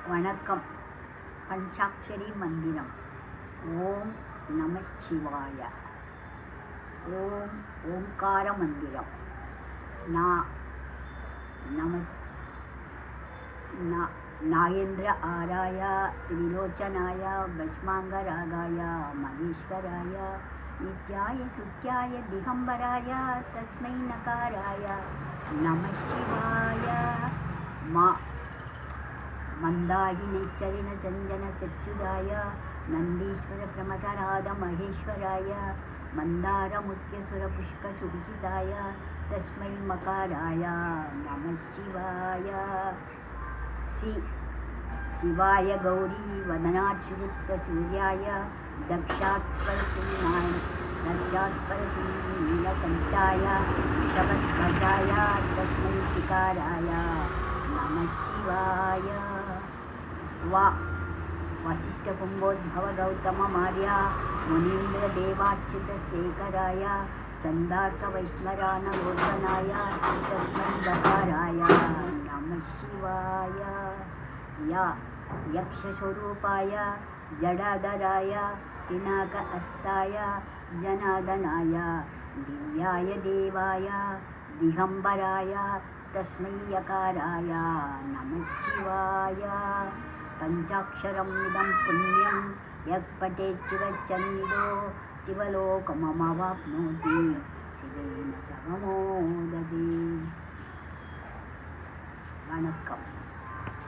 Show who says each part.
Speaker 1: வணக்கம். பஞ்சாட்சரி மந்திரம். ஓம் நம சிவாய. ஓம்கார மந்திரம். நாயேந்திர ஆராய திரிலோச்சனாய பஸ்மாங்கராகாய மகேஸ்வராய நித்யாய சுத்யாய திகம்பராய தஸ்மை நகாராய நம சிவாய. மந்தாகினேச்சரின சஞ்சன சச்சுதாய நந்தீஸ்வர பிரமதராத மகேஸ்வராய மந்தாரமுத்தியசுர புஷ்ப சுபிசிதாய தஸ்மை மகாராய நம சிவாய. சிவாய கௌரி வதனாச்சுருத்த சூர்யாய தக்ஷாத்பரசிங்கீலகண்டாய ஷபத்வஜாய தஸ்மை சிகாராய நம சிவாய. वसिष्ठकुम्भोद्भव गौतममार्या मुनीन्द्रदेवाच्युतशेखराय चन्दार्कवैष्णरानलोचनाय तस्मै बकाराय नमः शिवाय. यक्षस्वरूपाय जडाधराय पिनाक अस्ताय जनार्दनाय दिव्याय देवाय दिगम्बराय तस्मै यकाराय नमः शिवाय. पंचाक्षरम् इदं पुण्यं यः पठेत् शिवचन्निधो शिवलोकमवाप्नोति शिवेन सह मोदते. वणक्कम्.